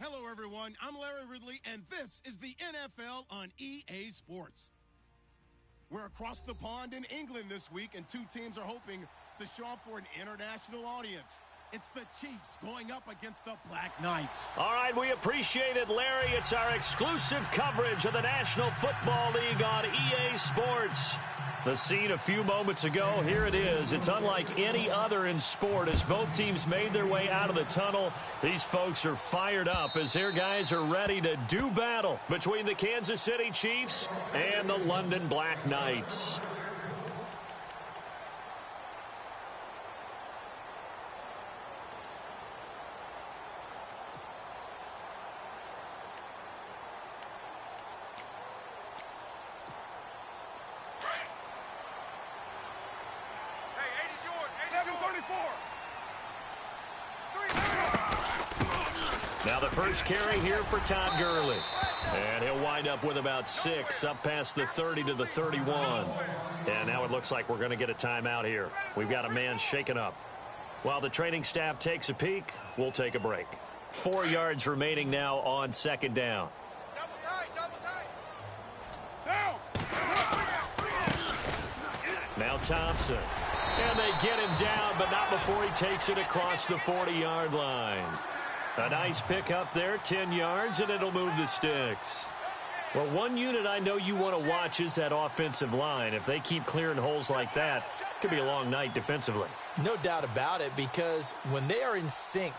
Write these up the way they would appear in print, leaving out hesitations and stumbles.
Hello, everyone. I'm Larry Ridley, and this is the NFL on EA Sports. We're across the pond in England this week, and two teams are hoping to show off for an international audience. It's the Chiefs going up against the Black Knights. All right, we appreciate it, Larry. It's our exclusive coverage of the National Football League on EA Sports. The scene a few moments ago, here it is. It's unlike any other in sport as both teams made their way out of the tunnel. These folks are fired up as their guys are ready to do battle between the Kansas City Chiefs and the London Black Knights. Now the first carry here for Todd Gurley. And he'll wind up with about 6 up past the 30 to the 31. And now it looks like we're going to get a timeout here. We've got a man shaken up. While the training staff takes a peek, we'll take a break. 4 yards remaining now on second down. Double tight. Now Thompson. And they get him down, but not before he takes it across the 40-yard line. A nice pickup there, 10 yards, and it'll move the sticks. Well, one unit I know you want to watch is that offensive line. If they keep clearing holes like that, it could be a long night defensively. No doubt about it, because when they are in sync,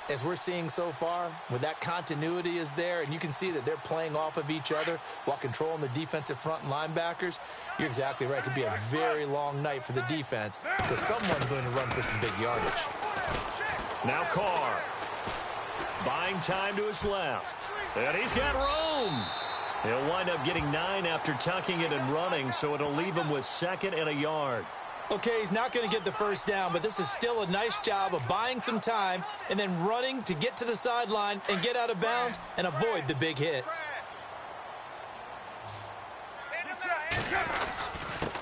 as we're seeing so far, when that continuity is there, and you can see that they're playing off of each other while controlling the defensive front and linebackers, you're exactly right. It could be a very long night for the defense because someone's going to run for some big yardage. Now Carr. Buying time to his left. And he's got room. He'll wind up getting 9 after tucking it and running, so it'll leave him with 2nd and a yard. Okay, he's not going to get the first down, but this is still a nice job of buying some time and then running to get to the sideline and get out of bounds and avoid the big hit.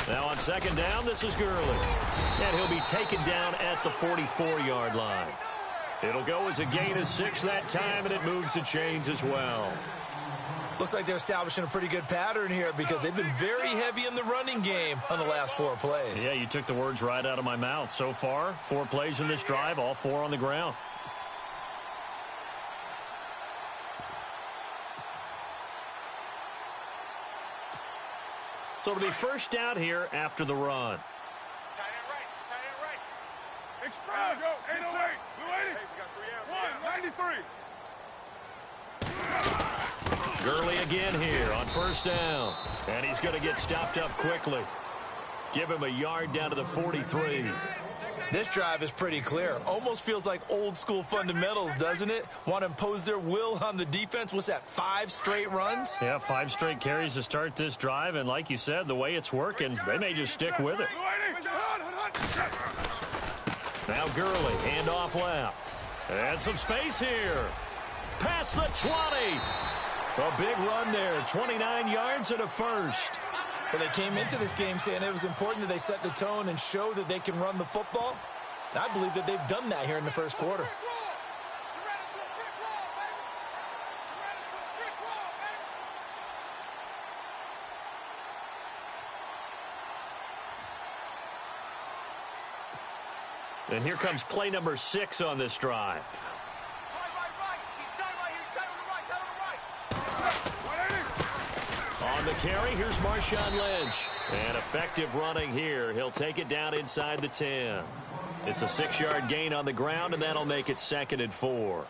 Now on second down, this is Gurley. And he'll be taken down at the 44-yard line. It'll go as a gain of 6 that time, and it moves the chains as well. Looks like they're establishing a pretty good pattern here because they've been very heavy in the running game on the last 4 plays. Yeah, you took the words right out of my mouth. So far, 4 plays in this drive, all 4 on the ground. So it'll be first down here after the run. Tight end right. Express, go, 808, 280, 193. Gurley again here on first down. And he's going to get stopped up quickly. Give him a yard down to the 43. This drive is pretty clear. Almost feels like old school fundamentals, doesn't it? Want to impose their will on the defense. What's that, 5 straight runs? Yeah, 5 straight carries to start this drive. And like you said, the way it's working, they may just stick with it. Now Gurley, handoff left. And some space here. Past the 20. A big run there, 29 yards and a first. Well, they came into this game saying it was important that they set the tone and show that they can run the football. And I believe that they've done that here in the first quarter. And here comes play number 6 on this drive. On the carry, here's Marshawn Lynch. And effective running here. He'll take it down inside the 10. It's a 6-yard gain on the ground, and that'll make it 2nd and 4.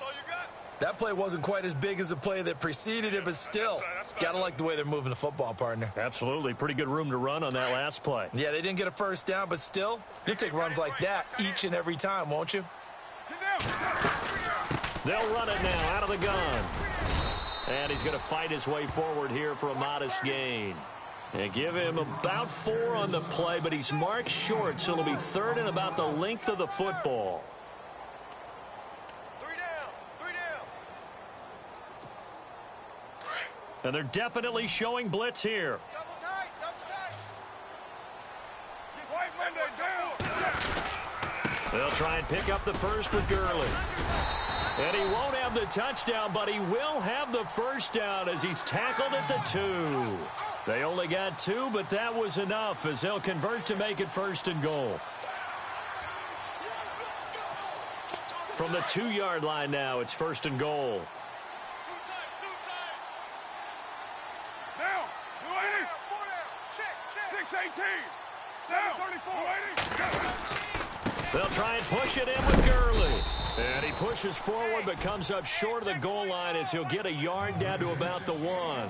That play wasn't quite as big as the play that preceded it, but still, got to like the way they're moving the football, partner. Absolutely. Pretty good room to run on that last play. Yeah, they didn't get a first down, but still, you take runs like that each and every time, won't you? They'll run it now out of the gun. And he's going to fight his way forward here for a modest gain. And give him about 4 on the play, but he's marked short, so it'll be 3rd and about the length of the football. 3 down. And they're definitely showing blitz here. Double tight. White Monday down. They'll try and pick up the first with Gurley. And he won't have the touchdown, but he will have the first down as he's tackled at the 2. They only got 2, but that was enough as they'll convert to make it 1st and goal. From the 2-yard line now, it's 1st and goal. Now, 6-18. 7-34. They'll try and push it in with Gurley. And he pushes forward but comes up short of the goal line as he'll get a yard down to about the 1.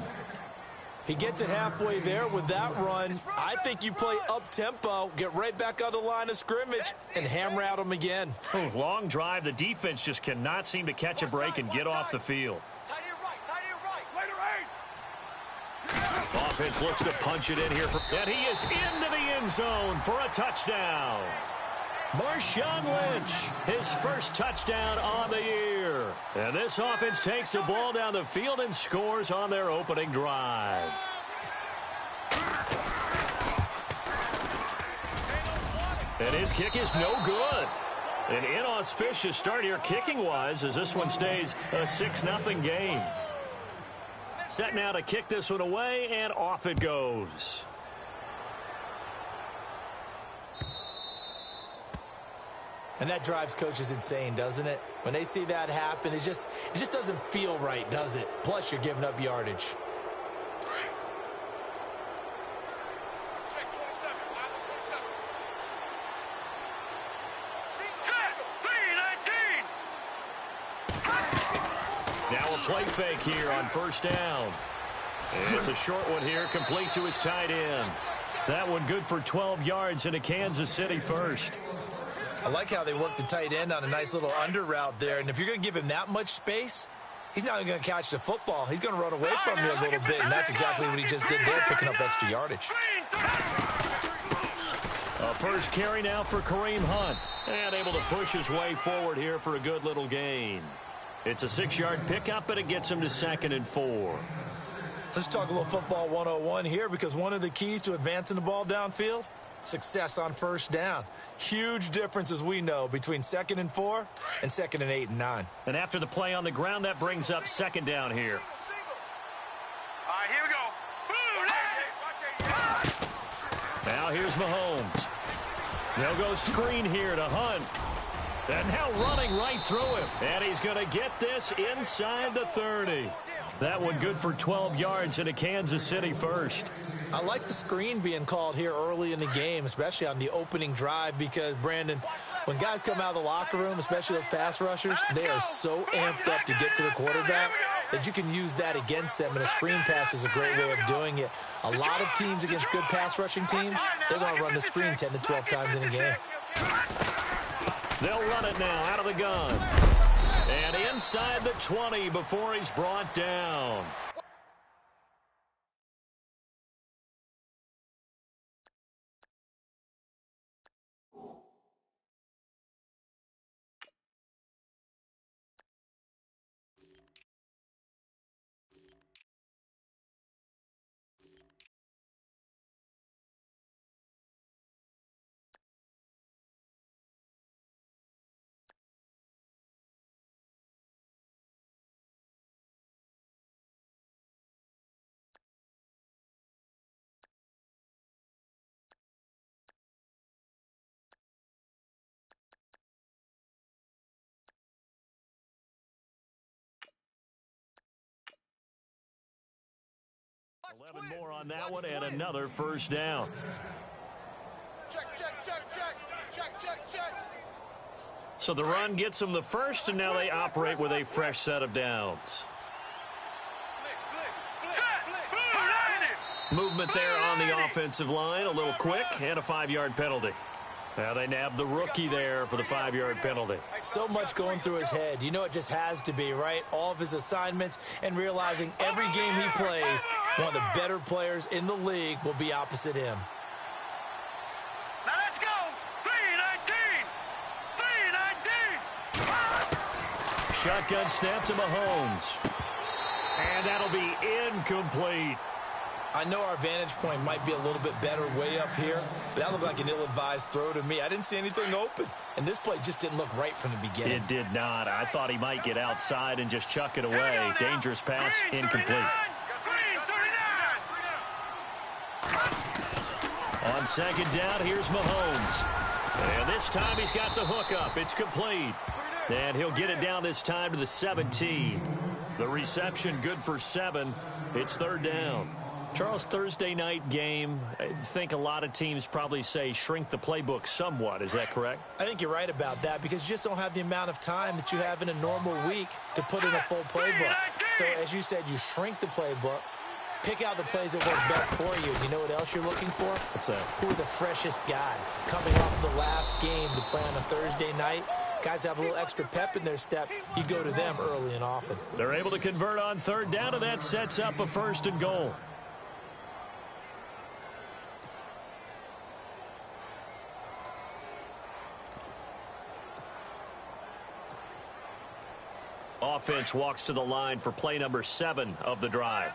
He gets it halfway there with that run. I think you play up-tempo, get right back on the line of scrimmage, and hammer out him again. Long drive. The defense just cannot seem to catch a break and get off the field. Offense looks to punch it in here. And he is into the end zone for a touchdown. Marshawn Lynch, his first touchdown on the year. And this offense takes the ball down the field and scores on their opening drive. And his kick is no good. An inauspicious start here kicking-wise as this one stays a 6-0 game. Set now to kick this one away, and off it goes. And that drives coaches insane, doesn't it? When they see that happen, it just doesn't feel right, does it? Plus, you're giving up yardage. Check 27. Eyes on 27. Now a play fake here on 1st down. And it's a short one here, complete to his tight end. That one good for 12 yards into Kansas City 1st. I like how they work the tight end on a nice little under route there. And if you're going to give him that much space, he's not going to catch the football. He's going to run away from you a little bit, and that's exactly what he just did there, picking up extra yardage. A first carry now for Kareem Hunt. And able to push his way forward here for a good little gain. It's a 6-yard pickup, and it gets him to 2nd and 4. Let's talk a little football 101 here, because one of the keys to advancing the ball downfield, success on 1st down. Huge difference, as we know, between 2nd and 4 and 2nd and 8 and 9. And after the play on the ground, that brings up 2nd down here. All right, here we go. Now here's Mahomes. They'll go screen here to Hunt. And now running right through him. And he's going to get this inside the 30. That one good for 12 yards into Kansas City 1st. I like the screen being called here early in the game, especially on the opening drive, because, Brandon, when guys come out of the locker room, especially those pass rushers, they are so amped up to get to the quarterback that you can use that against them, and a screen pass is a great way of doing it. A lot of teams against good pass rushing teams, they want to run the screen 10 to 12 times in a game. They'll run it now out of the gun. And inside the 20 before he's brought down. Check. 11 more on that one and another 1st down. Check. So the run gets them the first, and now they operate with a fresh set of downs. Movement there on the offensive line, a little quick, and a 5-yard penalty. Now they nab the rookie there for the 5-yard penalty. So much going through his head. You know it just has to be, right? All of his assignments and realizing every game he plays, one of the better players in the league will be opposite him. Now let's go. 3-19. Shotgun snap to Mahomes. And that'll be incomplete. I know our vantage point might be a little bit better way up here, but that looked like an ill-advised throw to me. I didn't see anything open, and this play just didn't look right from the beginning. It did not. I thought he might get outside and just chuck it away. Dangerous pass, incomplete. On second down, here's Mahomes. And this time he's got the hook up. It's complete. And he'll get it down this time to the 17. The reception good for 7. It's third down. Charles, Thursday night game, I think a lot of teams probably say shrink the playbook somewhat. Is that correct? I think you're right about that because you just don't have the amount of time that you have in a normal week to put in a full playbook. So, as you said, you shrink the playbook, pick out the plays that work best for you. You know what else you're looking for? What's that? Who are the freshest guys coming off the last game to play on a Thursday night? Guys have a little extra pep in their step. You go to them early and often. They're able to convert on third down, and that sets up a first and goal. Offense walks to the line for play number 7 of the drive.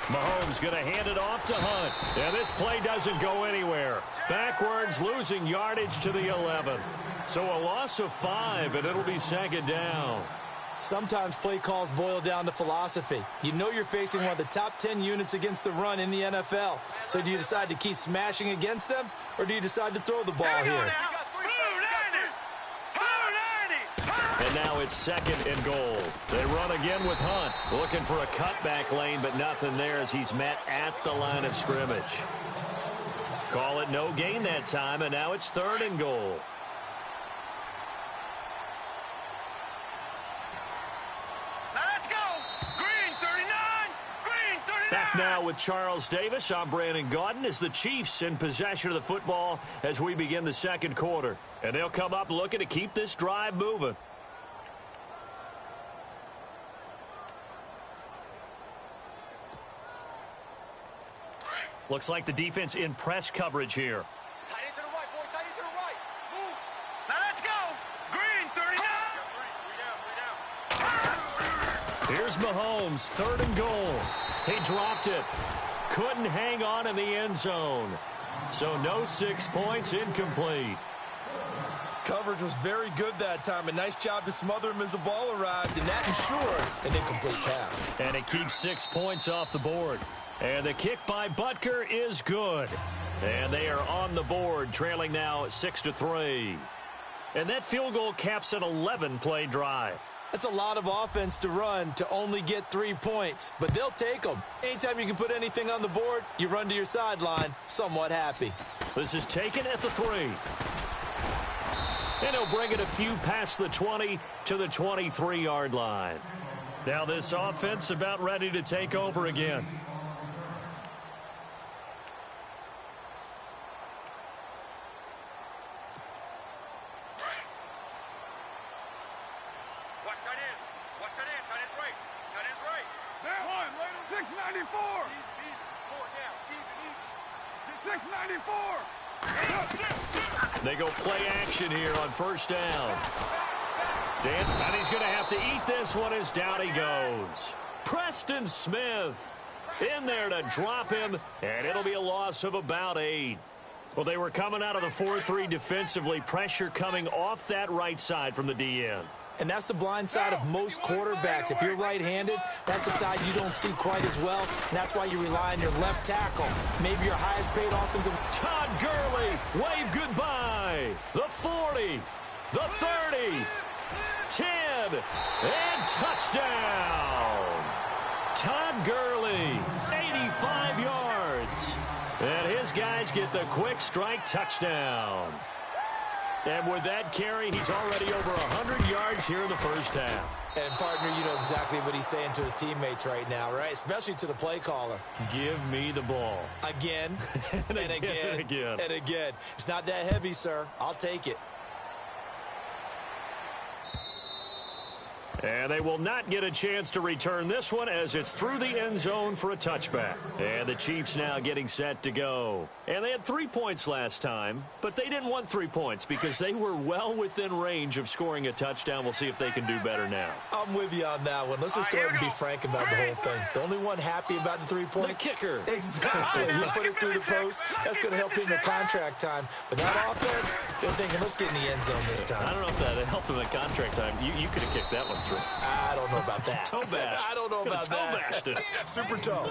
Mahomes going to hand it off to Hunt. And this play doesn't go anywhere. Backwards, losing yardage to the 11. So a loss of 5, and it'll be second down. Sometimes play calls boil down to philosophy. You know you're facing one of the top 10 units against the run in the NFL. So do you decide to keep smashing against them, or do you decide to throw the ball here? And now it's second and goal. They run again with Hunt. Looking for a cutback lane, but nothing there as he's met at the line of scrimmage. Call it no gain that time, and now it's third and goal. Back now with Charles Davis. I'm Brandon Gaudin as the Chiefs in possession of the football as we begin the second quarter. And they'll come up looking to keep this drive moving. Looks like the defense in press coverage here. Tight end to the right, boy. Tight end to the right. Move. Now let's go. Green, 39. Here's Mahomes, third and goal. He dropped it. Couldn't hang on in the end zone. So no 6 points, incomplete. Coverage was very good that time. A nice job to smother him as the ball arrived, and that ensured an incomplete pass. And it keeps 6 points off the board. And the kick by Butker is good. And they are on the board, trailing now 6-3. And that field goal caps an 11-play drive. That's a lot of offense to run to only get 3 points, but they'll take them. Anytime you can put anything on the board, you run to your sideline somewhat happy. This is taken at the 3. And he'll bring it a few past the 20 to the 23-yard line. Now this offense about ready to take over again. They go play action here on first down. And he's going to have to eat this one as down he goes. Preston Smith in there to drop him, and it'll be a loss of about 8. Well, they were coming out of the 4-3 defensively. Pressure coming off that right side from the DN. And that's the blind side of most quarterbacks. If you're right-handed, that's the side you don't see quite as well, and that's why you rely on your left tackle. Maybe your highest-paid offensive... Todd Gurley, wave goodbye. The 40, the 30, 10, and touchdown. Todd Gurley, 85 yards. And his guys get the quick strike touchdown. And with that carry, he's already over 100 yards here in the first half. And, partner, you know exactly what he's saying to his teammates right now, right? Especially to the play caller. Give me the ball. Again, and again. And again. It's not that heavy, sir. I'll take it. And they will not get a chance to return this one as it's through the end zone for a touchback. And the Chiefs now getting set to go. And they had 3 points last time, but they didn't want 3 points because they were well within range of scoring a touchdown. We'll see if they can do better now. I'm with you on that one. Let's just go ahead and be frank about the whole thing. The only one happy about the 3 point. The kicker. Exactly. He put it through the post. That's going to help him in contract time. But that offense, they're thinking, let's get in the end zone this time. I don't know if that helped him at contract time. You could have kicked that one through. I don't know about that. Toe bash. I don't know about that. Toe bashed it. Super toe.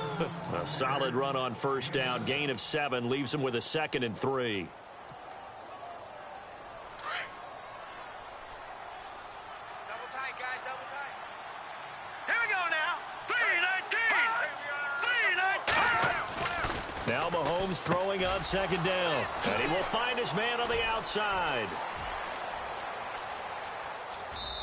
A solid run on first down. Gain of 7 leaves him with a 2nd and 3. Double tight, guys, double tight. Here we go now. 3-19. 3-19. Now Mahomes throwing on 2nd down. And he will find his man on the outside.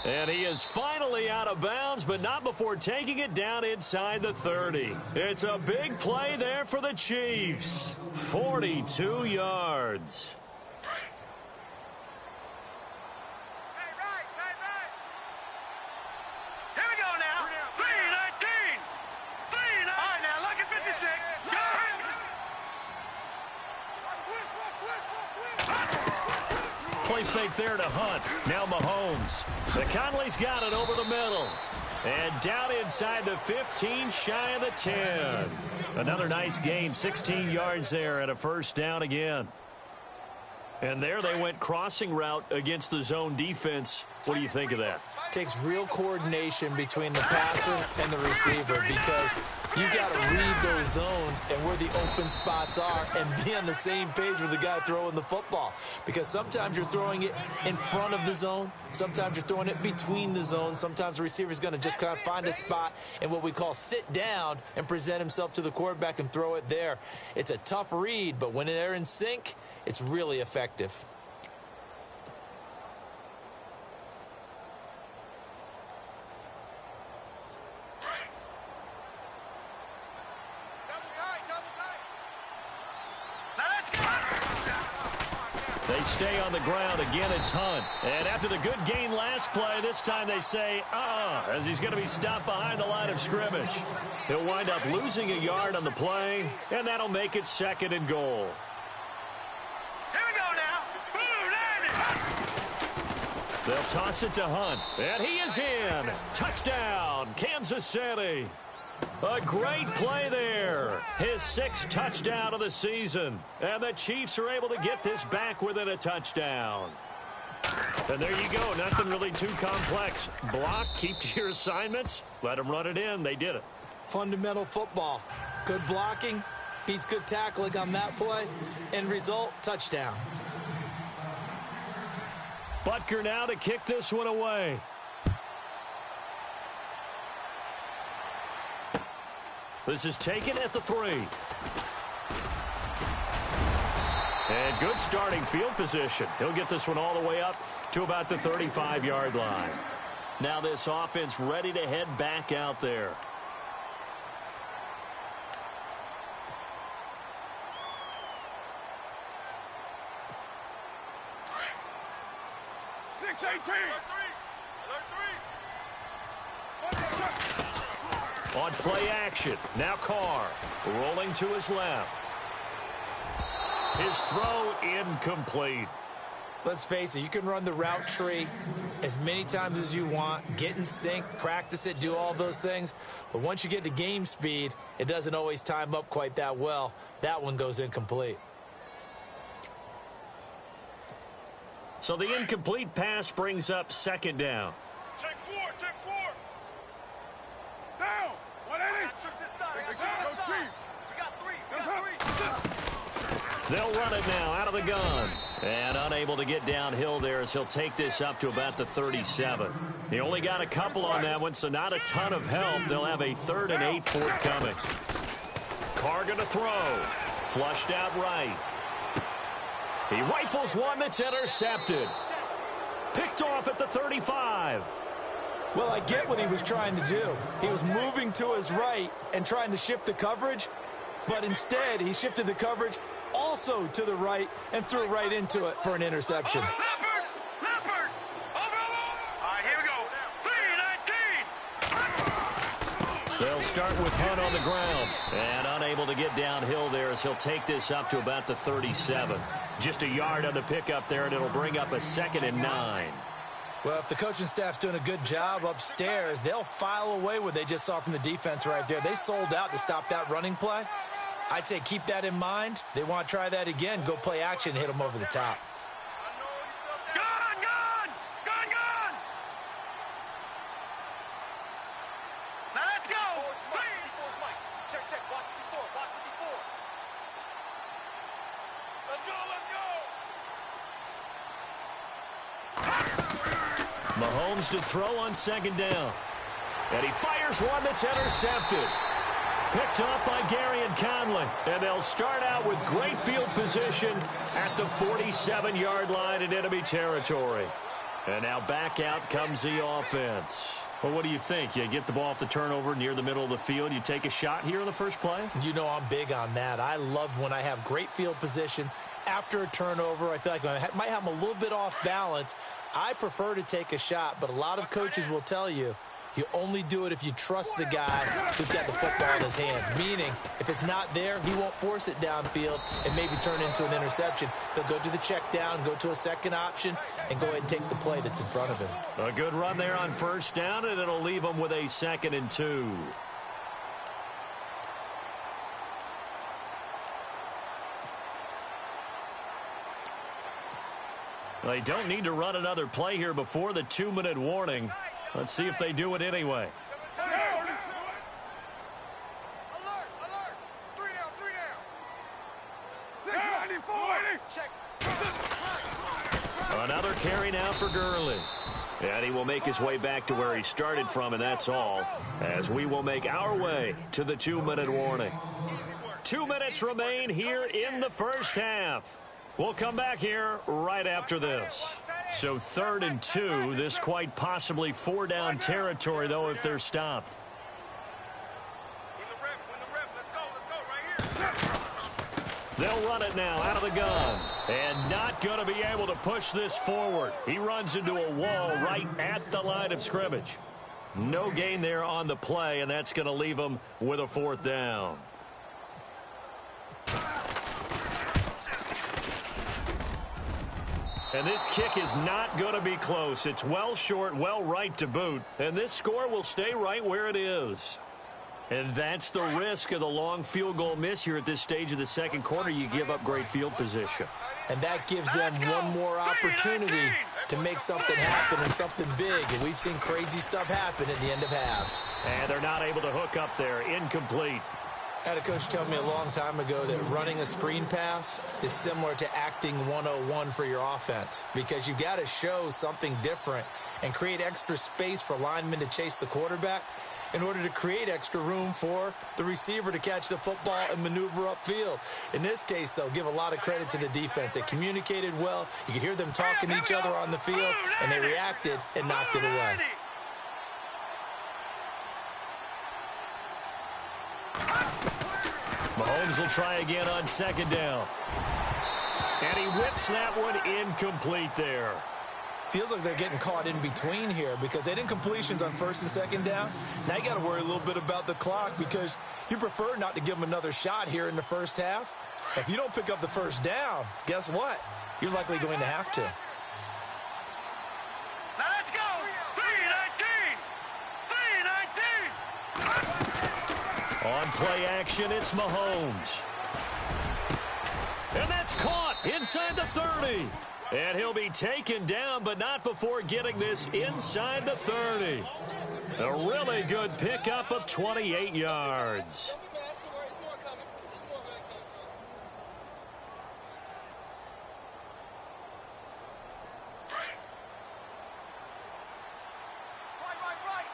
And he is finally out of bounds, but not before taking it down inside the 30. It's a big play there for the Chiefs. 42 yards. Tight right, tight right. Here we go now. 3-19. 3-19. All right, now look at 56. Go. Play fake there to Hunt. Now Mahomes. The Conley's got it over the middle. And down inside the 15, shy of the 10. Another nice gain, 16 yards there and a first down again. And there they went crossing route against the zone defense. What do you think of that? Takes real coordination between the passer and the receiver because you got to read those zones and where the open spots are and be on the same page with the guy throwing the football. Because sometimes you're throwing it in front of the zone. Sometimes you're throwing it between the zones. Sometimes the receiver's going to just kind of find a spot and what we call sit down and present himself to the quarterback and throw it there. It's a tough read, but when they're in sync, it's really effective. They stay on the ground. Again, it's Hunt. And after the good gain last play, this time they say, as he's going to be stopped behind the line of scrimmage. He'll wind up losing a yard on the play, and that'll make it 2nd and goal. Here we go now. They'll toss it to Hunt, and he is in. Touchdown, Kansas City. A great play there. His 6th touchdown of the season. And the Chiefs are able to get this back within a touchdown. And there you go. Nothing really too complex. Block, keep to your assignments, let them run it in. They did it. Fundamental football. Good blocking, beats good tackling on that play. End result, touchdown. Butker now to kick this one away. This is taken at the 3. And good starting field position. He'll get this one all the way up to about the 35-yard line. Now this offense ready to head back out there. On play action, now Carr rolling to his left. His throw incomplete. Let's face it, you can run the route tree as many times as you want, get in sync, practice it, do all those things. But once you get to game speed, it doesn't always time up quite that well. That one goes incomplete. So the incomplete pass brings up 2nd down. Check 4, check 4. Now, 180. Go Chief. We got 3. They'll run it now out of the gun. And unable to get downhill there as he'll take this up to about the 37. He only got a couple on that one, so not a ton of help. They'll have a 3rd and 8 forthcoming. Carr going to throw. Flushed out right. He rifles one that's intercepted. Picked off at the 35. Well, I get what he was trying to do. He was moving to his right and trying to shift the coverage, but instead he shifted the coverage also to the right and threw right into it for an interception. Leopard! Leopard! Over! All right, here we go. They'll start with Hunt on the ground. And unable to get downhill there as he'll take this up to about the 37. Just a yard on the pickup there, and it'll bring up a 2nd and 9. Well, if the coaching staff's doing a good job upstairs, they'll file away what they just saw from the defense right there. They sold out to stop that running play. I'd say keep that in mind. They want to try that again. Go play action and hit them over the top. Mahomes to throw on 2nd down. And he fires one that's intercepted. Picked off by Gary and Conley. And they'll start out with great field position at the 47-yard line in enemy territory. And now back out comes the offense. Well, what do you think? You get the ball off the turnover near the middle of the field. You take a shot here on the first play? You know I'm big on that. I love when I have great field position after a turnover. I feel like I might have them a little bit off balance. I prefer to take a shot, but a lot of coaches will tell you, you only do it if you trust the guy who's got the football in his hands. Meaning, if it's not there, he won't force it downfield and maybe turn into an interception. He'll go to the check down, go to a second option, and go ahead and take the play that's in front of him. A good run there on 1st down, and it'll leave him with a 2nd and 2. They don't need to run another play here before the 2-minute warning. Let's see if they do it anyway. Alert! 3 down! 694! Another carry now for Gurley. And he will make his way back to where he started from, and that's all, as we will make our way to the 2-minute warning. 2 minutes remain here in the first half. We'll come back here right after this. So 3rd and 2, this quite possibly 4-down territory, though, if they're stopped. They'll run it now out of the gun. And not going to be able to push this forward. He runs into a wall right at the line of scrimmage. No gain there on the play, and that's going to leave him with a 4th down. And this kick is not going to be close. It's well short, well right to boot. And this score will stay right where it is. And that's the risk of the long field goal miss here at this stage of the second quarter. You give up great field position. And that gives them one more opportunity to make something happen and something big. And we've seen crazy stuff happen at the end of halves. And they're not able to hook up there. Incomplete. I had a coach tell me a long time ago that running a screen pass is similar to acting 101 for your offense, because you've got to show something different and create extra space for linemen to chase the quarterback in order to create extra room for the receiver to catch the football and maneuver upfield. In this case, though, give a lot of credit to the defense. They communicated well. You could hear them talking to each other on the field, and they reacted and knocked it away. Mahomes will try again on 2nd down. And he whips that one incomplete there. Feels like they're getting caught in between here because they had incompletions on 1st and 2nd down. Now you got to worry a little bit about the clock because you prefer not to give them another shot here in the first half. If you don't pick up the 1st down, guess what? You're likely going to have to. Now let's go! 3-19! On play action, it's Mahomes. And that's caught inside the 30. And he'll be taken down, but not before getting this inside the 30. A really good pickup of 28 yards.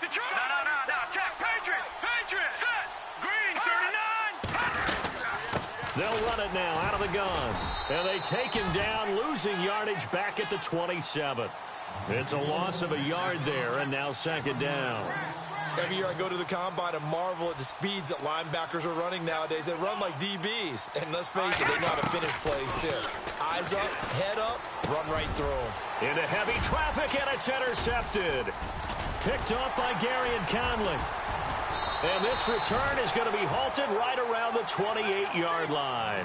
No. Check. Patriot. Set. Green, 39. They'll run it now out of the gun. And they take him down, losing yardage back at the 27. It's a loss of a yard there, and now 2nd down. Every year I go to the combine and marvel at the speeds that linebackers are running nowadays. They run like DBs. And let's face it, they know how to finish plays too. Eyes up, head up, run right through them. Into heavy traffic, and it's intercepted. Picked off by Gary and Conley. And this return is going to be halted right around the 28-yard line.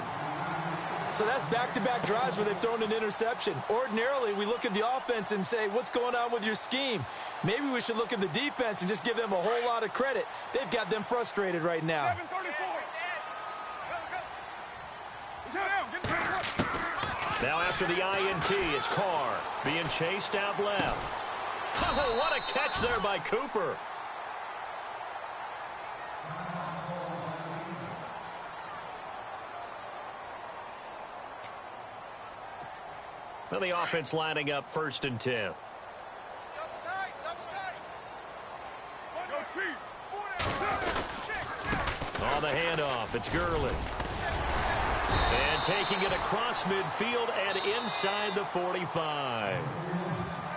So that's back-to-back drives where they've thrown an interception. Ordinarily, we look at the offense and say, what's going on with your scheme? Maybe we should look at the defense and just give them a whole lot of credit. They've got them frustrated right now. Now after the INT, it's Carr being chased out left. Oh, what a catch there by Cooper. Well, the offense lining up 1st and 10. Double tight, double tight. Go Chief. On the handoff, it's Gurley. And taking it across midfield and inside the 45.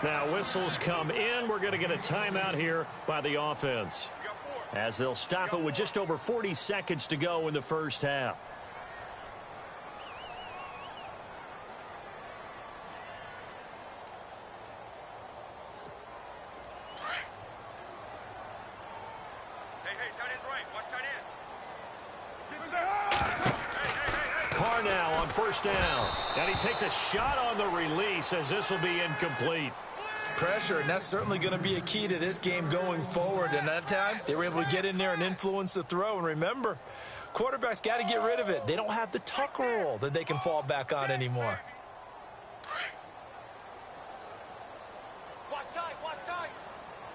Now whistles come in. We're going to get a timeout here by the offense, as they'll stop it with just over 40 seconds to go in the first half. Carr now on 1st down. And he takes a shot on the release as this will be incomplete. Pressure, and that's certainly going to be a key to this game going forward. And that time, they were able to get in there and influence the throw. And remember, quarterbacks got to get rid of it. They don't have the tuck rule that they can fall back on anymore. Watch tight, watch tight.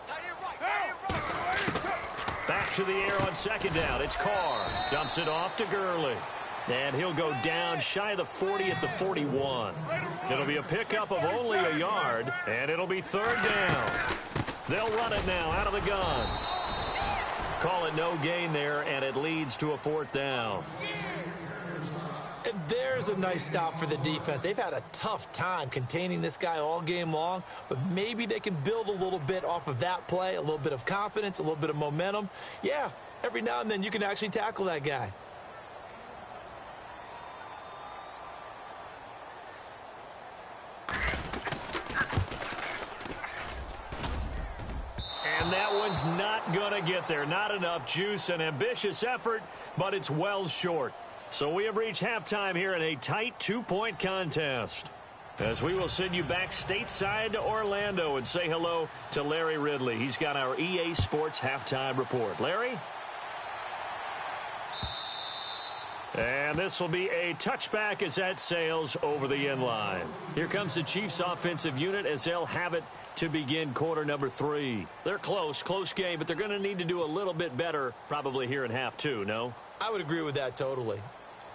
Tight end right, tight end right. Back to the air on 2nd down. It's Carr. Dumps it off to Gurley. And he'll go down shy of the 40 at the 41. It'll be a pickup of only a yard, and it'll be 3rd down. They'll run it now out of the gun. Call it no gain there, and it leads to a 4th down. And there's a nice stop for the defense. They've had a tough time containing this guy all game long, but maybe they can build a little bit off of that play, a little bit of confidence, a little bit of momentum. Yeah, every now and then you can actually tackle that guy. And that one's not going to get there. Not enough juice. An ambitious effort, but it's well short. So we have reached halftime here in a tight 2-point contest, as we will send you back stateside to Orlando and say hello to Larry Ridley. He's got our EA Sports halftime report. Larry? And this will be a touchback as that sails over the end line. Here comes the Chiefs offensive unit as they'll have it to begin quarter number 3. They're close game, but they're going to need to do a little bit better probably here in half 2, no? I would agree with that totally.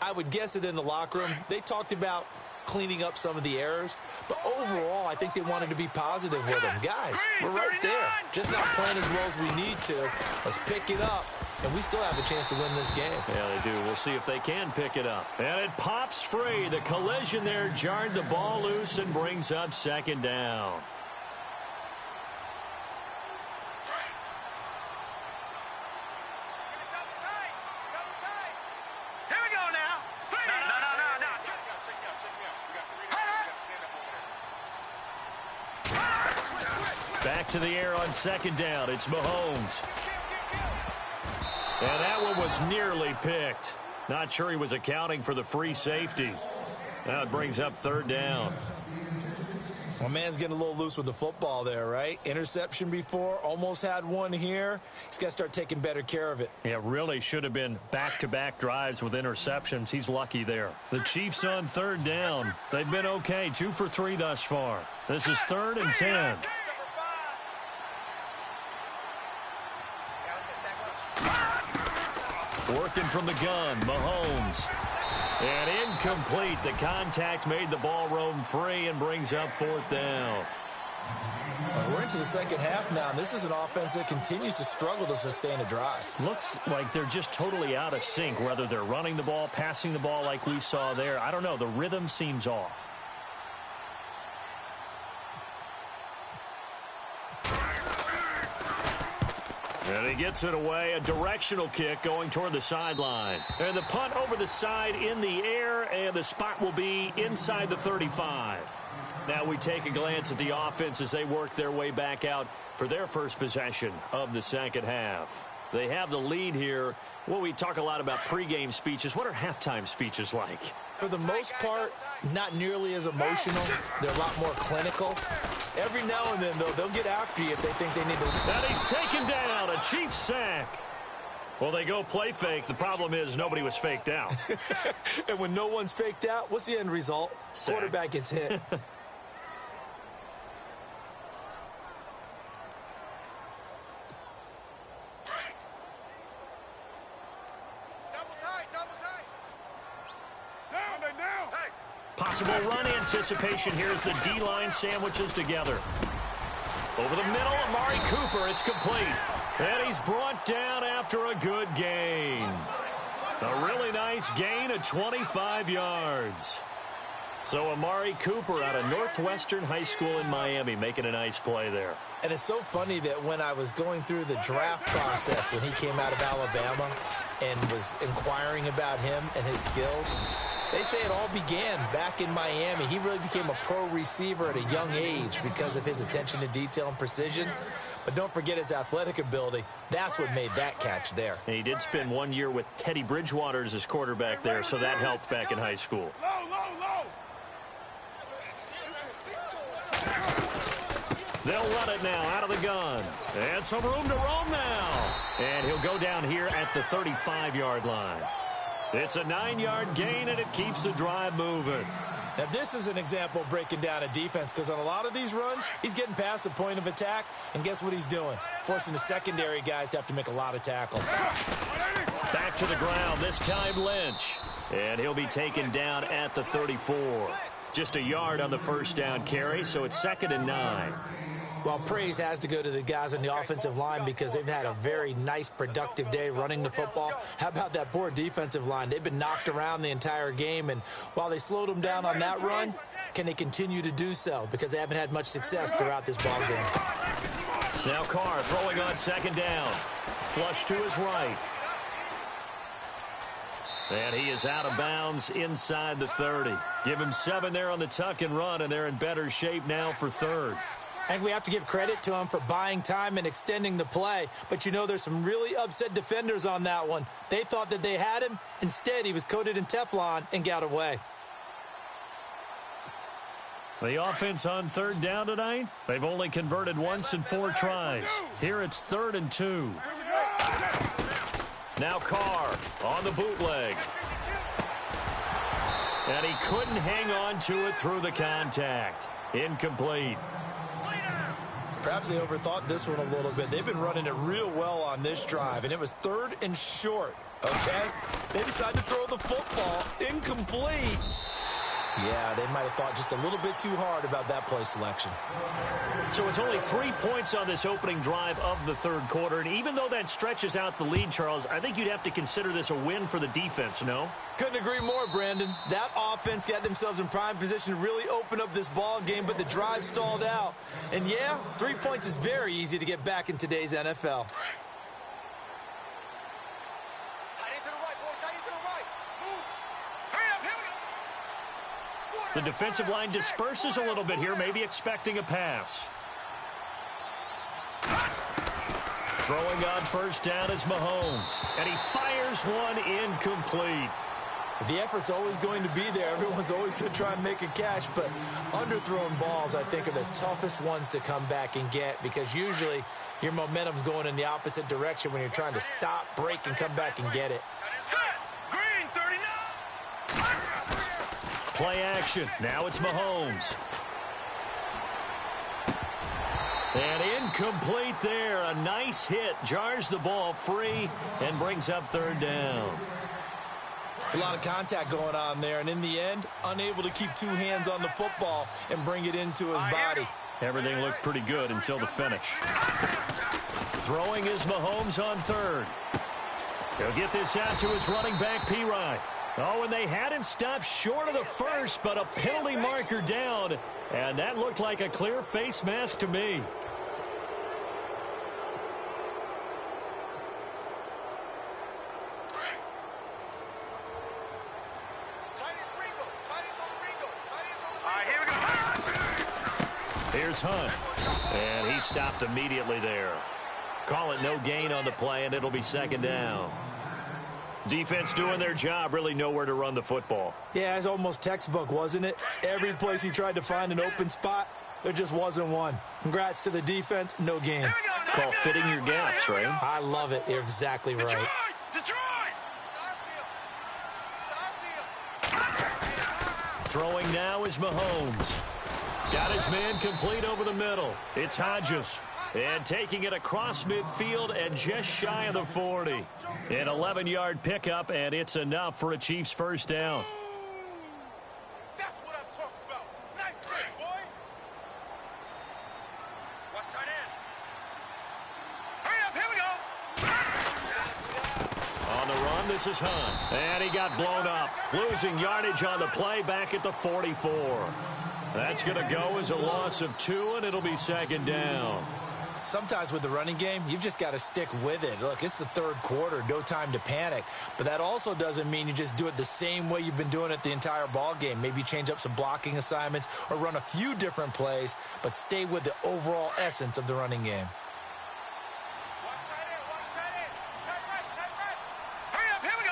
I would guess it in the locker room. They talked about cleaning up some of the errors, but overall, I think they wanted to be positive with them. Guys, we're right there. Just not playing as well as we need to. Let's pick it up, and we still have a chance to win this game. Yeah, they do. We'll see if they can pick it up. And it pops free. The collision there jarred the ball loose and brings up 2nd down. Back to the air on 2nd down. It's Mahomes. And that one was nearly picked. Not sure he was accounting for the free safety. Now it brings up 3rd down. My man's getting a little loose with the football there, right? Interception before, almost had one here. He's got to start taking better care of it. Yeah, really should have been back-to-back drives with interceptions. He's lucky there. The Chiefs on 3rd down. They've been okay, 2 for 3 thus far. This is 3rd and 10. Working from the gun, Mahomes. And incomplete. The contact made the ball roam free and brings up 4th down. We're into the 2nd half now. This is an offense that continues to struggle to sustain a drive. Looks like they're just totally out of sync, whether they're running the ball, passing the ball like we saw there. I don't know. The rhythm seems off. And he gets it away, a directional kick going toward the sideline. And the punt over the side in the air, and the spot will be inside the 35. Now we take a glance at the offense as they work their way back out for their first possession of the 2nd half. They have the lead here. Well, we talk a lot about pregame speeches. What are halftime speeches like? For the most part, not nearly as emotional. They're a lot more clinical. Every now and then, though, they'll get after you if they think they need to. And he's taken down. A Chiefs sack. Well, they go play fake. The problem is nobody was faked out. And when no one's faked out, what's the end result? Sack. Quarterback gets hit. Possible run anticipation. Here's the D-line sandwiches together. Over the middle, Amari Cooper. It's complete. And he's brought down after a good gain. A really nice gain of 25 yards. So Amari Cooper out of Northwestern High School in Miami making a nice play there. And it's so funny that when I was going through the draft process when he came out of Alabama and was inquiring about him and his skills, they say it all began back in Miami. He really became a pro receiver at a young age because of his attention to detail and precision. But don't forget his athletic ability. That's what made that catch there. And he did spend 1 year with Teddy Bridgewater as his quarterback there, so that helped back in high school. They'll run it now out of the gun. And some room to roam now. And he'll go down here at the 35-yard line. It's a 9-yard gain, and it keeps the drive moving. Now, this is an example of breaking down a defense because on a lot of these runs, he's getting past the point of attack, and guess what he's doing? Forcing the secondary guys to have to make a lot of tackles. Back to the ground, this time Lynch. And he'll be taken down at the 34. Just a yard on the first down carry, so it's 2nd and 9. Well, praise has to go to the guys on the offensive line because they've had a very nice, productive day running the football. How about that poor defensive line? They've been knocked around the entire game, and while they slowed them down on that run, can they continue to do so? Because they haven't had much success throughout this ball game. Now Carr throwing on 2nd down. Flush to his right. And he is out of bounds inside the 30. Give him 7 there on the tuck and run, and they're in better shape now for 3rd. I think we have to give credit to him for buying time and extending the play. But, you know, there's some really upset defenders on that one. They thought that they had him. Instead, he was coated in Teflon and got away. The offense on 3rd down tonight, they've only converted once in 4 tries. Here it's 3rd and 2. Now Carr on the bootleg. And he couldn't hang on to it through the contact. Incomplete. Perhaps they overthought this one a little bit. They've been running it real well on this drive, and it was 3rd and short, okay? They decided to throw the football incomplete. Yeah, they might have thought just a little bit too hard about that play selection. So it's only 3 points on this opening drive of the 3rd quarter, and even though that stretches out the lead, Charles, I think you'd have to consider this a win for the defense, no? Couldn't agree more, Brandon. That offense got themselves in prime position to really open up this ball game, but the drive stalled out. And yeah, 3 points is very easy to get back in today's NFL. The defensive line disperses a little bit here, maybe expecting a pass. Throwing on 1st down is Mahomes, and he fires one incomplete. The effort's always going to be there. Everyone's always going to try and make a catch, but underthrown balls, I think, are the toughest ones to come back and get because usually your momentum's going in the opposite direction when you're trying to stop, break, and come back and get it. Green 39. Play action. Now it's Mahomes. And incomplete there. A nice hit. Jars the ball free and brings up 3rd down. It's a lot of contact going on there, and in the end, unable to keep 2 hands on the football and bring it into his body. Everything looked pretty good until the finish. Throwing is Mahomes on 3rd. He'll get this out to his running back, P-Rye. Oh, and they had him stopped short of the 1st, but a penalty marker down, and that looked like a clear face mask to me. Here's Hunt, and he stopped immediately there. Call it no gain on the play, and it'll be second down. Defense doing their job, really nowhere to run the football. Yeah, it's almost textbook, wasn't it? Every place he tried to find an open spot, there just wasn't one. Congrats to the defense, no gain. Call fitting your gaps, right? I love it. You're exactly right. Detroit! Throwing now is Mahomes. Got his man complete over the middle. It's Hodges. And taking it across midfield and just shy of the 40. An 11-yard pickup, and it's enough for a Chiefs first down. That's what I'm talking about. Nice play, boy. Watch tight end. Hurry up, here we go. On the run, this is Hunt. And he got blown up. Losing yardage on the play back at the 44. That's going to go as a loss of 2, and it'll be second down. Sometimes with the running game, you've just got to stick with it. Look, it's the third quarter, no time to panic. But that also doesn't mean you just do it the same way you've been doing it the entire ball game. Maybe change up some blocking assignments or run a few different plays, but stay with the overall essence of the running game. Watch tight end. Tight right. Hurry up, here we go.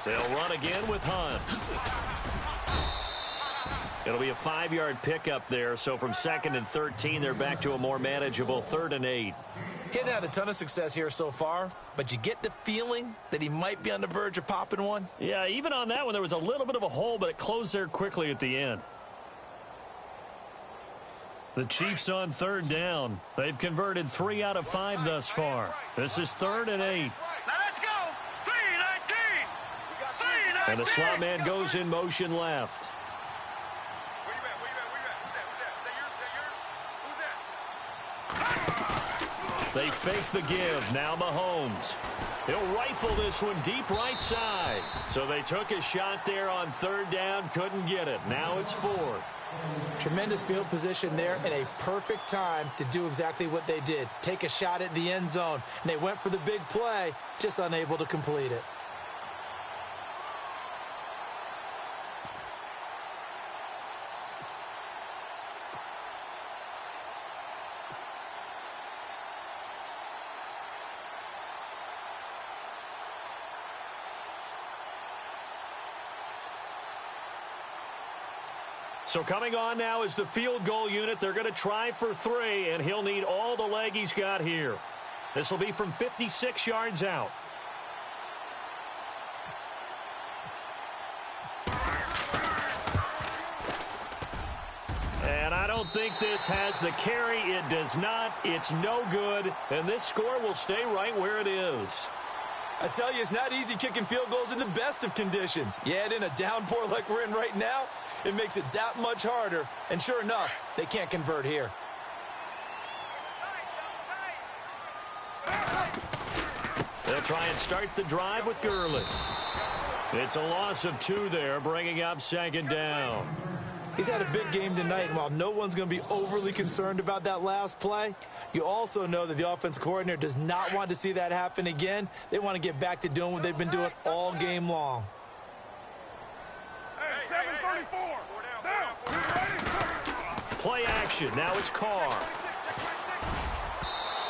3-19. They'll run again with Hunt. It'll be a 5-yard pickup there, so from 2nd and 13, they're back to a more manageable 3rd and 8. He hadn't had a ton of success here so far, but you get the feeling that he might be on the verge of popping one. Yeah, even on that one, there was a little bit of a hole, but it closed there quickly at the end. The Chiefs on 3rd down. They've converted 3 out of 5 thus far. This is 3rd and 8. Now let's go. 3-19. And the slot man goes in motion left. They fake the give. Now Mahomes. He'll rifle this one deep right side. So they took a shot there on 3rd down. Couldn't get it. Now it's 4th. Tremendous field position there and a perfect time to do exactly what they did. Take a shot at the end zone. And they went for the big play, just unable to complete it. So coming on now is the field goal unit. They're going to try for 3, and he'll need all the leg he's got here. This will be from 56 yards out. And I don't think this has the carry. It does not. It's no good. And this score will stay right where it is. I tell you, it's not easy kicking field goals in the best of conditions. Yet in a downpour like we're in right now, it makes it that much harder. And sure enough, they can't convert here. They'll try and start the drive with Gurley. It's a loss of 2 there, bringing up second down. He's had a big game tonight, and while no one's going to be overly concerned about that last play, you also know that the offense coordinator does not want to see that happen again. They want to get back to doing what they've been doing all game long. Hey, 734. Play action. Now it's Carr.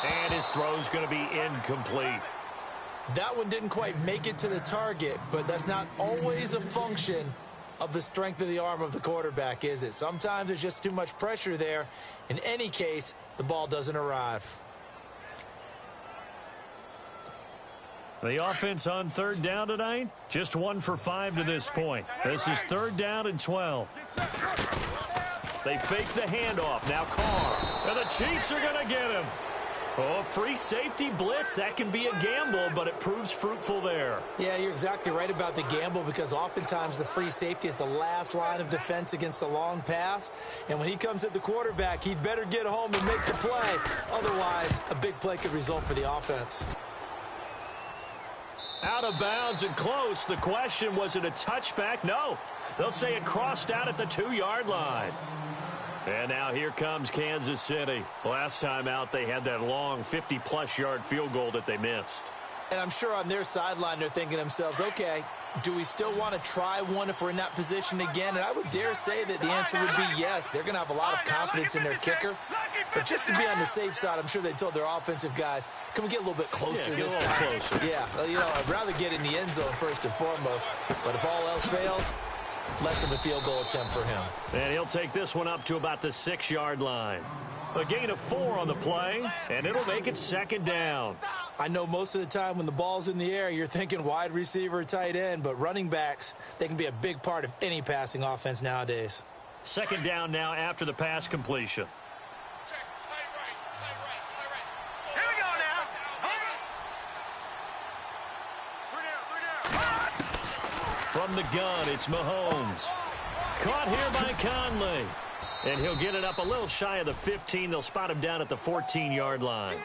And his throw's going to be incomplete. That one didn't quite make it to the target, but that's not always a function of the strength of the arm of the quarterback, is it? Sometimes there's just too much pressure there. In any case, the ball doesn't arrive. The offense on 3rd down tonight, just 1 for 5 to this point. This is 3rd down and 12. They fake the handoff. Now Carr. And the Chiefs are going to get him. Oh, free safety blitz. That can be a gamble, but it proves fruitful there. Yeah, you're exactly right about the gamble, because oftentimes the free safety is the last line of defense against a long pass. And when he comes at the quarterback, he'd better get home and make the play. Otherwise, a big play could result for the offense. Out of bounds and close. The question, was it a touchback? No. They'll say it crossed out at the 2-yard line. And now here comes Kansas City. Last time out, they had that long 50-plus yard field goal that they missed. And I'm sure on their sideline they're thinking to themselves, okay, do we still want to try one if we're in that position again? And I would dare say that the answer would be yes. They're going to have a lot of confidence in their kicker. But just to be on the safe side, I'm sure they told their offensive guys, can we get a little bit closer this time? Yeah, well, you know, I'd rather get in the end zone first and foremost. But if all else fails, less of a field goal attempt for him. And he'll take this one up to about the 6-yard line. A gain of 4 on the play, and it'll make it 2nd down. I know most of the time when the ball's in the air, you're thinking wide receiver, tight end, but running backs, they can be a big part of any passing offense nowadays. 2nd down now after the pass completion. Here we go now. From the gun, it's Mahomes. Caught here by Conley. And he'll get it up a little shy of the 15. They'll spot him down at the 14-yard line.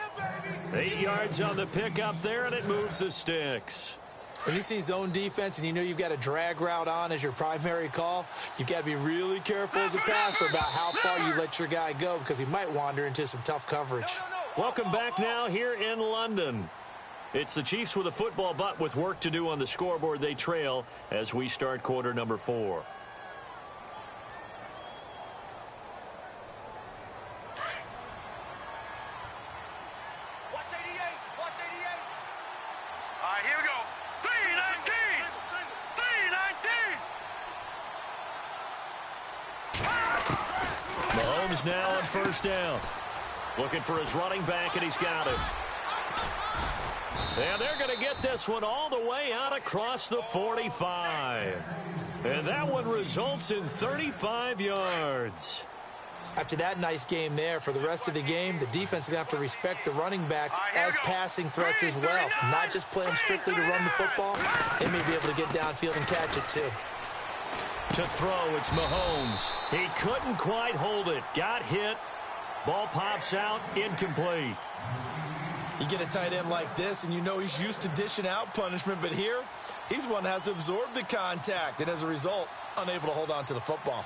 8 yards on the pickup there, and it moves the sticks. When you see zone defense and you know you've got a drag route on as your primary call, you've got to be really careful as a passer about how far you let your guy go because he might wander into some tough coverage. Welcome back now here in London. It's the Chiefs with a football, but with work to do on the scoreboard. They trail as we start quarter number 4. Here we go. 3-19. Mahomes now on 1st down. Looking for his running back, and he's got him. And they're going to get this one all the way out across the 45. And that one results in 35 yards. After that nice game there, for the rest of the game, the defense is going to have to respect the running backs as passing threats as well. Not just play them strictly to run the football. They may be able to get downfield and catch it too. To throw, it's Mahomes. He couldn't quite hold it. Got hit. Ball pops out, incomplete. You get a tight end like this, and you know he's used to dishing out punishment, but here, he's one that has to absorb the contact, and as a result, unable to hold on to the football.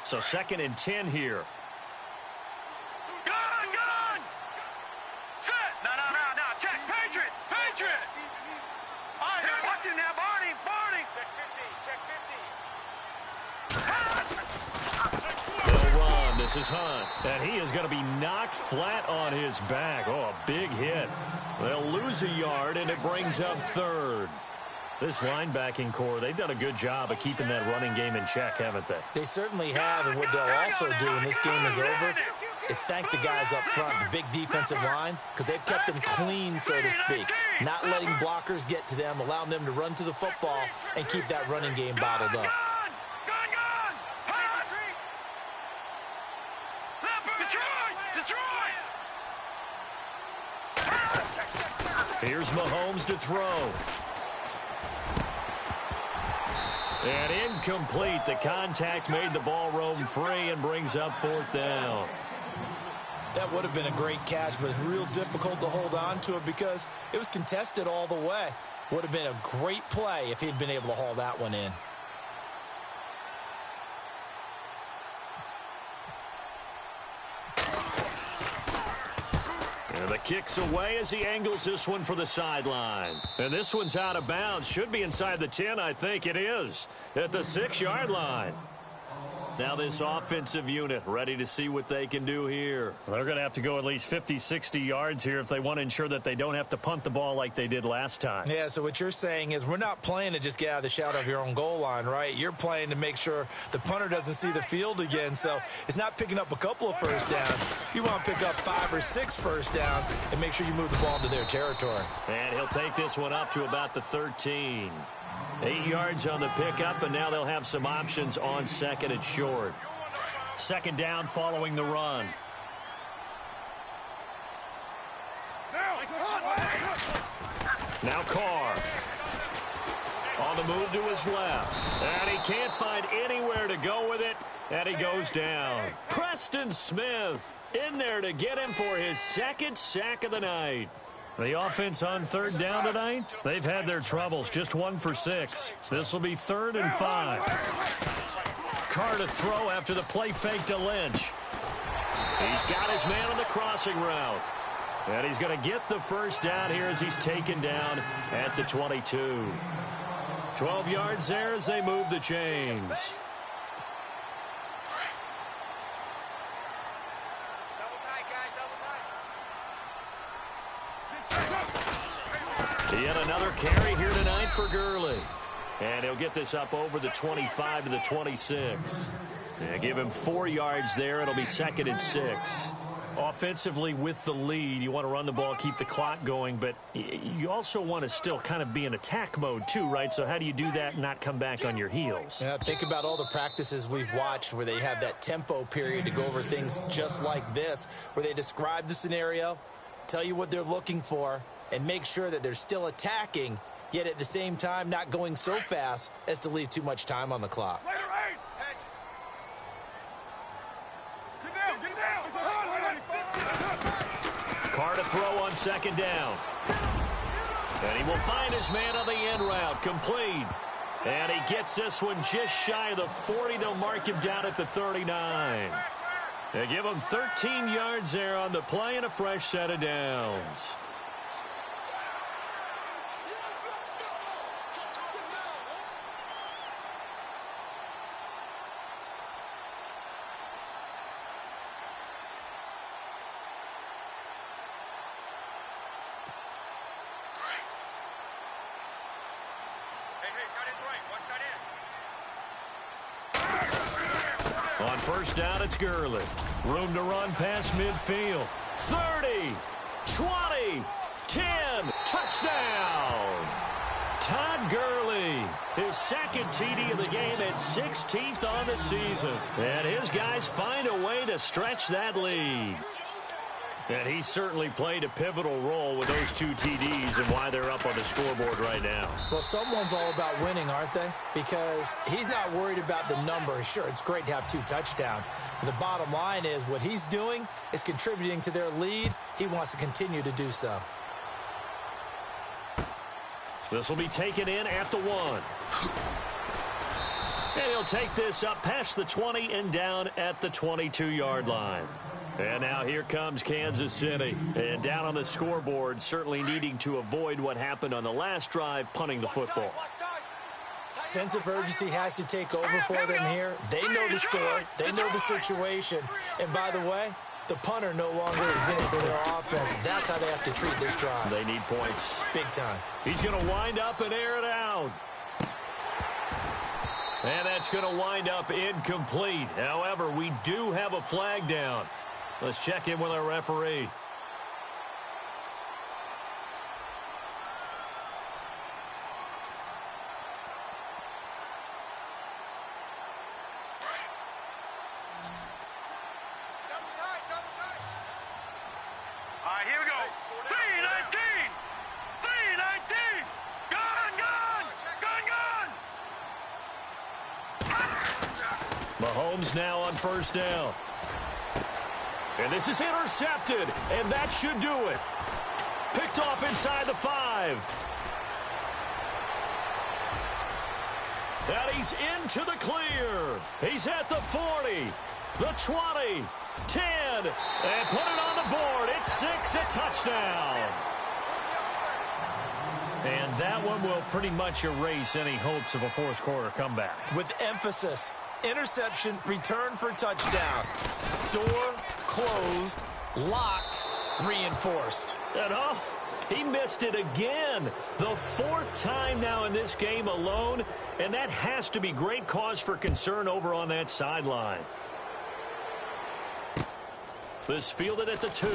So 2nd and 10 here. Gun! Set! No. Check. Patriot! All right, now, watch him now, Barney! Check 50. They'll run. This is Hunt. And he is going to be knocked flat on his back. Oh, a big hit. They'll lose a yard, and it brings up 3rd. This linebacking core, they've done a good job of keeping that running game in check, haven't they? They certainly have, and what they'll also do when this game is over is thank the guys up front, the big defensive line, because they've kept them clean, so to speak. Not letting blockers get to them, allowing them to run to the football and keep that running game bottled up. Here's Mahomes to throw. And incomplete. The contact made the ball roam free and brings up 4th down. That would have been a great catch, but it's real difficult to hold on to it because it was contested all the way. Would have been a great play if he'd been able to haul that one in. And the kick's away as he angles this one for the sideline. And this one's out of bounds. Should be inside the 10, I think it is. At the 6-yard line. Now this offensive unit ready to see what they can do here. They're going to have to go at least 50, 60 yards here if they want to ensure that they don't have to punt the ball like they did last time. Yeah, so what you're saying is we're not playing to just get out of the shadow of your own goal line, right? You're playing to make sure the punter doesn't see the field again. So it's not picking up a couple of first downs. You want to pick up 5 or 6 first downs and make sure you move the ball into their territory. And he'll take this one up to about the 13. 8 yards on the pickup, and now they'll have some options on 2nd and short. 2nd down following the run. Now Carr. On the move to his left. And he can't find anywhere to go with it, and he goes down. Preston Smith in there to get him for his 2nd sack of the night. The offense on 3rd down tonight, they've had their troubles, just 1 for 6. This will be 3rd and 5. Carr to throw after the play fake to Lynch. He's got his man on the crossing route. And he's going to get the first down here as he's taken down at the 22. 12 yards there as they move the chains. Yet another carry here tonight for Gurley. And he'll get this up over the 25 to the 26. And give him 4 yards there. It'll be 2nd and 6. Offensively with the lead, you want to run the ball, keep the clock going, but you also want to still kind of be in attack mode too, right? So how do you do that and not come back on your heels? Yeah, think about all the practices we've watched where they have that tempo period to go over things just like this, where they describe the scenario, tell you what they're looking for, and make sure that they're still attacking, yet at the same time not going so fast as to leave too much time on the clock. Carr to throw on 2nd down. And he will find his man on the end route. Complete. And he gets this one just shy of the 40. They'll mark him down at the 39. They give him 13 yards there on the play and a fresh set of downs. On 1st down, it's Gurley. Room to run past midfield. 30, 20, 10, touchdown! Todd Gurley, his 2nd TD of the game and 16th on the season. And his guys find a way to stretch that lead. And he certainly played a pivotal role with those 2 TDs and why they're up on the scoreboard right now. Well, someone's all about winning, aren't they? Because he's not worried about the number. Sure, it's great to have 2 touchdowns. But the bottom line is what he's doing is contributing to their lead. He wants to continue to do so. This will be taken in at the 1. And he'll take this up past the 20 and down at the 22-yard line. And now here comes Kansas City. And down on the scoreboard, certainly needing to avoid what happened on the last drive, punting the football. Sense of urgency has to take over for them here. They know the score. They know the situation. And by the way, the punter no longer exists in their offense. That's how they have to treat this drive. They need points. Big time. He's going to wind up and air it out. And that's going to wind up incomplete. However, we do have a flag down. Let's check in with our referee. All right, here we go. 319! 319! Gun! Mahomes now on 1st down. And this is intercepted, and that should do it. Picked off inside the 5. And he's into the clear. He's at the 40, the 20, 10, and put it on the board. It's 6, a touchdown. And that one will pretty much erase any hopes of a 4th quarter comeback. With emphasis, interception, return for touchdown. Door closed, locked, reinforced. And he missed it again. The 4th time now in this game alone, and that has to be great cause for concern over on that sideline. This fielded at the 2.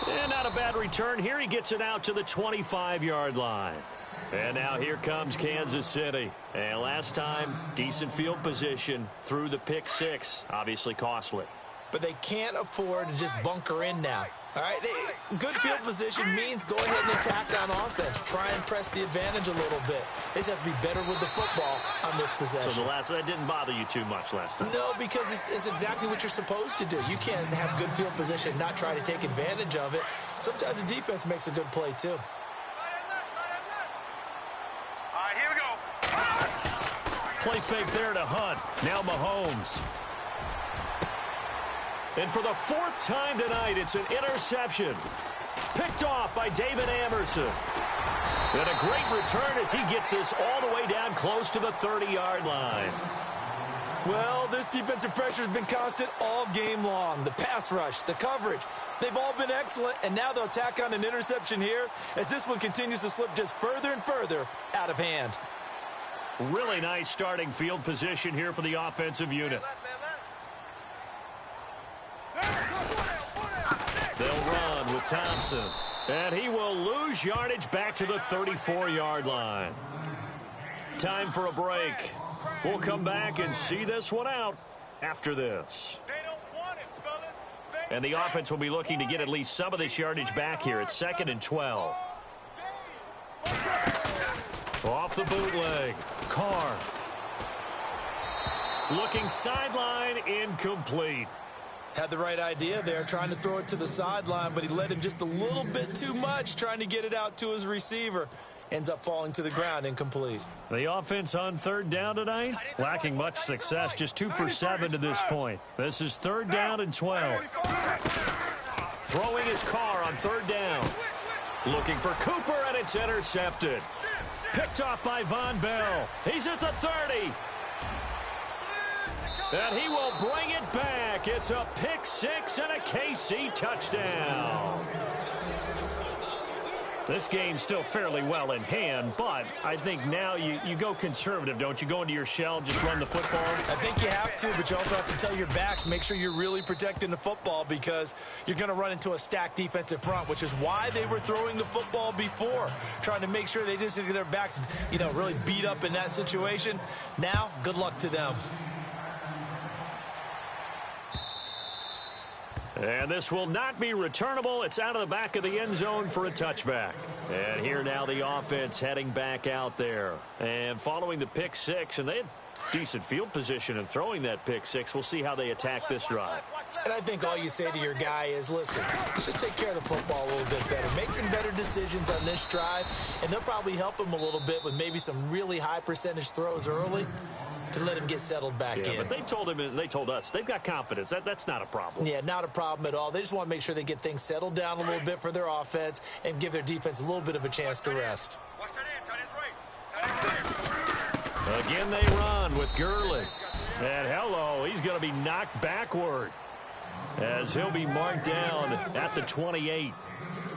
And not a bad return here. He gets it out to the 25-yard line. And now here comes Kansas City. And last time, decent field position through the pick 6. Obviously costly. But they can't afford to just bunker in now. All right, good field position means go ahead and attack on offense. Try and press the advantage a little bit. They just have to be better with the football on this possession. So that didn't bother you too much last time? No, because it's exactly what you're supposed to do. You can't have good field position and not try to take advantage of it. Sometimes the defense makes a good play, too. Play fake there to Hunt. Now Mahomes. And for the fourth time tonight, it's an interception. Picked off by David Amerson. And a great return as he gets this all the way down close to the 30-yard line. Well, this defensive pressure has been constant all game long. The pass rush, the coverage, they've all been excellent, and now they'll tack on an interception here as this one continues to slip just further and further out of hand. Really nice starting field position here for the offensive unit. They'll run with Thompson, and he will lose yardage back to the 34-yard line. Time for a break. We'll come back and see this one out after this. And the offense will be looking to get at least some of this yardage back here. It's 2nd and 12. Off the bootleg. Carr. Looking sideline, incomplete. Had the right idea there, trying to throw it to the sideline, but he led him just a little bit too much, trying to get it out to his receiver. Ends up falling to the ground, incomplete. The offense on 3rd down tonight, lacking much success, just 2 for 7 to this point. This is 3rd down and 12. Throwing his Carr on 3rd down. Looking for Cooper, and it's intercepted. Picked off by Von Bell. He's at the 30. And he will bring it back. It's a pick 6 and a KC touchdown. This game's still fairly well in hand, but I think now you go conservative, don't you? Go into your shell, just run the football. I think you have to, but you also have to tell your backs, make sure you're really protecting the football because you're going to run into a stacked defensive front, which is why they were throwing the football before, trying to make sure they just get their backs, really beat up in that situation. Now, good luck to them. And this will not be returnable. It's out of the back of the end zone for a touchback. And here now the offense heading back out there. And following the pick 6, and they had decent field position in throwing that pick 6. We'll see how they attack this drive. And I think all you say to your guy is, listen, let's just take care of the football a little bit better. Make some better decisions on this drive, and they'll probably help him a little bit with maybe some really high percentage throws early to let him get settled back in. But they told him, and they told us, they've got confidence. That's not a problem. Yeah, not a problem at all. They just want to make sure they get things settled down a little bit for their offense and give their defense a little bit of a chance to rest. Again, they run with Gurley. And hello, he's going to be knocked backward as he'll be marked down at the 28.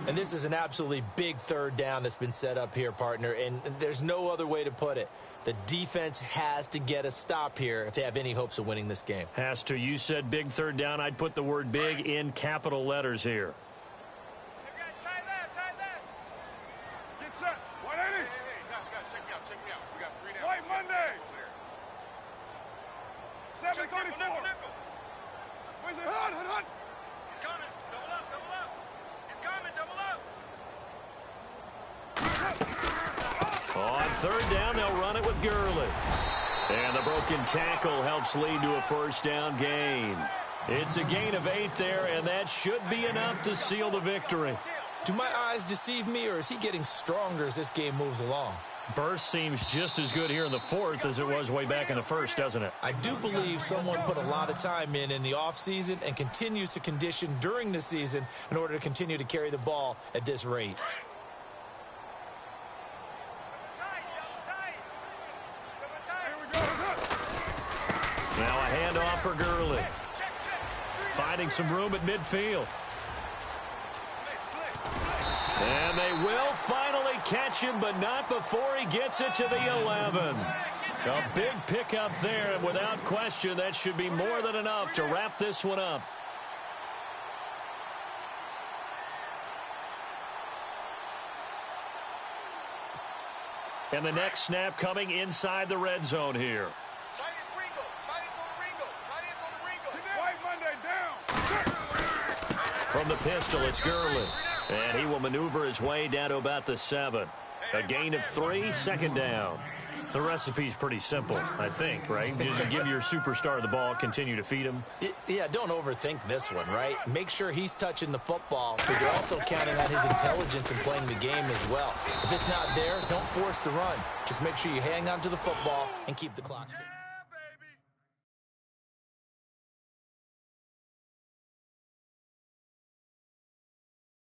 And this is an absolutely big 3rd down that's been set up here, partner, and there's no other way to put it. The defense has to get a stop here if they have any hopes of winning this game. Has to. You said big 3rd down. I'd put the word big in capital letters here. Get set. 180. Hey, guys, check me out. We got 3 down. White Monday. 734. Where's it? Hut. He's coming. Double up. He's coming. Double up. On 3rd down, they'll run it with Gurley. And the broken tackle helps lead to a 1st down gain. It's a gain of 8 there, and that should be enough to seal the victory. Do my eyes deceive me, or is he getting stronger as this game moves along? Burst seems just as good here in the 4th as it was way back in the 1st, doesn't it? I do believe someone put a lot of time in the offseason and continues to condition during the season in order to continue to carry the ball at this rate. Now a handoff for Gurley. Finding some room at midfield. And they will finally catch him, but not before he gets it to the 11. A big pickup there, and without question, that should be more than enough to wrap this one up. And the next snap coming inside the red zone here. From the pistol, it's Gurley. And he will maneuver his way down to about the 7. A gain of 3, 2nd down. The recipe's pretty simple, I think, right? Just give your superstar the ball, continue to feed him. Yeah, don't overthink this one, right? Make sure he's touching the football, but you're also counting on his intelligence in playing the game as well. If it's not there, don't force the run. Just make sure you hang on to the football and keep the clock ticking.